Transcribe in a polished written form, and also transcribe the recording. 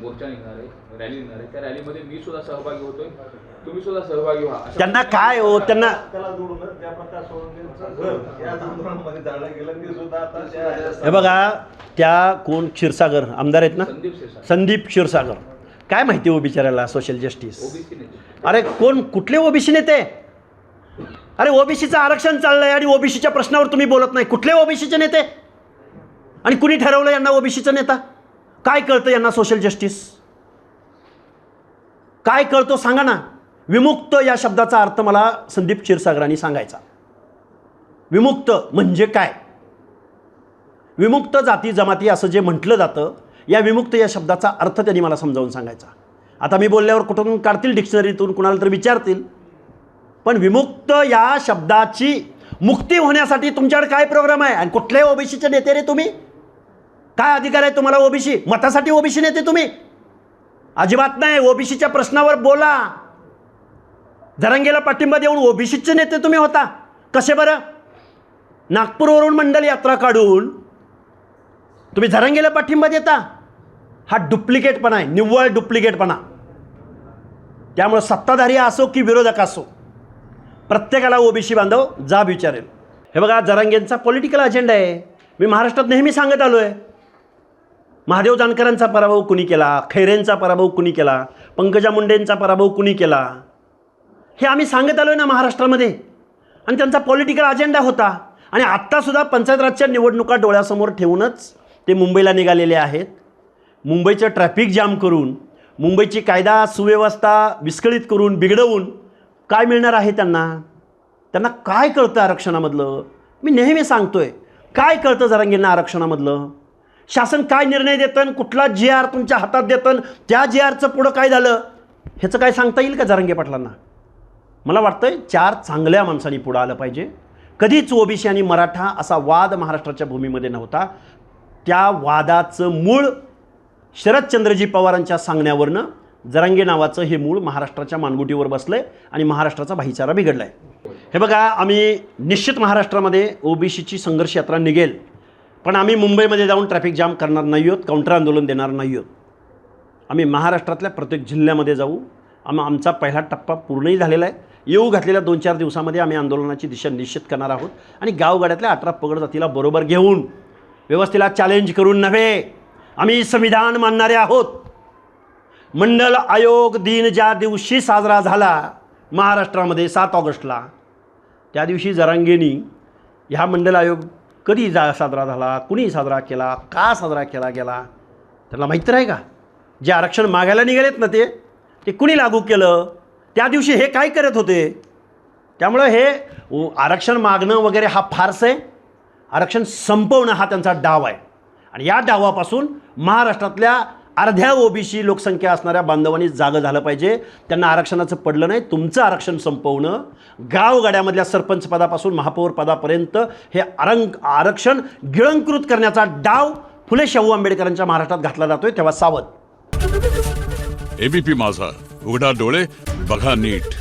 मोर्चा निघणार आहे, रॅली निघणार आहे, त्या रॅलीमध्ये मी सुद्धा सहभागी होतोय, तुम्ही सुद्धा सहभागी व्हा. त्यांना काय हो, त्यांना हे बघा, त्या कोण क्षीरसागर आमदार आहेत ना, संदीप क्षीरसागर, काय माहिती हो बिचारायला सोशल जस्टिस. ओबीसी नेते. अरे कोण, कुठले ओबीसी नेते? अरे ओबीसीचं आरक्षण चाललंय आणि ओबीसीच्या प्रश्नावर तुम्ही बोलत नाही. कुठले ओबीसीचे नेते? आणि कुणी ठरवलं यांना ओबीसीचा नेता? काय कळतं यांना सोशल जस्टिस? काय कळतो सांगा ना. विमुक्त या शब्दाचा अर्थ मला संदीप क्षीरसागरांनी सांगायचा. विमुक्त म्हणजे काय? विमुक्त जाती जमाती असं जे म्हटलं जातं, या विमुक्त या शब्दाचा अर्थ त्यांनी मला समजावून सांगायचा. आता मी बोलल्यावर कुठून काढतील डिक्शनरीतून, कुणाला तर विचारतील. पण विमुक्त या शब्दाची मुक्ती होण्यासाठी तुमच्याकडे काय प्रोग्राम आहे? आणि कुठले ओबीसीचे नेते रे तुम्ही? काय अधिकार आहे तुम्हाला ओबीसी? मतासाठी ओबीसी नेते तुम्ही? अजिबात नाही. ओबीसीच्या प्रश्नावर बोला. जरांगेला पाठिंबा देऊन ओबीसीचे नेते तुम्ही होता. कसे बरं? नागपूरवरून मंडल यात्रा काढून तुम्ही जरांगेला पाठिंबा देता? हा डुप्लिकेटपणा आहे, निव्वळ डुप्लिकेटपणा. त्यामुळे सत्ताधारी असो की विरोधक असो, प्रत्येकाला ओबीसी बांधव जाब विचारेल. हे बघा, जरांगेंचा पॉलिटिकल अजेंडा आहे. मी महाराष्ट्रात नेहमी सांगत आलो आहे. महादेव जानकरांचा पराभव कुणी केला, खैरेंचा पराभव कुणी केला, पंकजा मुंडेंचा पराभव कुणी केला, हे आम्ही सांगत आलो आहे ना महाराष्ट्रामध्ये. आणि त्यांचा पॉलिटिकल अजेंडा होता. आणि आत्तासुद्धा पंचायत राजच्या निवडणुका डोळ्यासमोर ठेवूनच ते मुंबईला निघालेले आहेत. मुंबईचं ट्रॅफिक जाम करून, मुंबईची कायदा सुव्यवस्था विस्कळीत करून, बिघडवून काय मिळणार आहे त्यांना? त्यांना काय कळतं आरक्षणामधलं? मी नेहमी सांगतोय, काय कळतं जरांगेंना आरक्षणामधलं? शासन काय निर्णय देतं, कुठला GR तुमच्या हातात देतं, त्या GRचं पुढं काय झालं ह्याचं काय सांगता येईल का जरांगे पाटलांना? मला वाटतंय 4 चांगल्या माणसांनी पुढं आलं पाहिजे. कधीच ओबीसी आणि मराठा असा वाद महाराष्ट्राच्या भूमीमध्ये नव्हता. त्या वादाचं मूळ शरदचंद्रजी पवारांच्या सांगण्यावरनं जरांगे नावाचं हे मूळ महाराष्ट्राच्या मानगुटीवर बसलं आहे आणि महाराष्ट्राचा भाईचारा बिघडला आहे. हे बघा, आम्ही निश्चित महाराष्ट्रामध्ये ओबीसीची संघर्ष यात्रा निघेल, पण आम्ही मुंबईमध्ये जाऊन ट्रॅफिक जाम करणार नाही आहोत, काउंटर आंदोलन देणार नाही आहोत. आम्ही महाराष्ट्रातल्या प्रत्येक जिल्ह्यामध्ये जाऊ. आमचा पहिला टप्पा पूर्णही झालेला आहे. येऊ घातलेल्या 2-4 दिवसामध्ये आम्ही आंदोलनाची दिशा निश्चित करणार आहोत. आणि गावगाड्यातल्या 18 पगड जातीला बरोबर घेऊन, व्यवस्थेला चॅलेंज करून नव्हे, आम्ही संविधान मानणारे आहोत. मंडल आयोग दिन ज्या दिवशी साजरा झाला महाराष्ट्रामध्ये 7 ऑगस्टला, त्या दिवशी जरांगेंनी ह्या मंडल आयोग कधी साजरा झाला, कुणी साजरा केला, का साजरा केला गेला, त्याला माहीत आहे का? जे आरक्षण मागायला निघालेत ना ते कुणी लागू केलं? त्या दिवशी हे काय करत होते? त्यामुळं हे आरक्षण मागणं वगैरे हा फार्स आहे. आरक्षण संपवणं हा त्यांचा डाव आहे. आणि या डावापासून महाराष्ट्रातल्या अर्ध्या ओबीसी लोकसंख्या असणाऱ्या बांधवांनी जागं झालं पाहिजे. त्यांना आरक्षणाचं पडलं नाही. तुमचं आरक्षण संपवणं, गावगाड्यामधल्या सरपंच पदापासून महापौर पदापर्यंत हे आरक्षण गिळंकृत करण्याचा डाव फुले शाहू आंबेडकरांच्या महाराष्ट्रात घातला जातोय. तेव्हा सावध. एबीपी माझा, उघडा डोळे बघा नीट.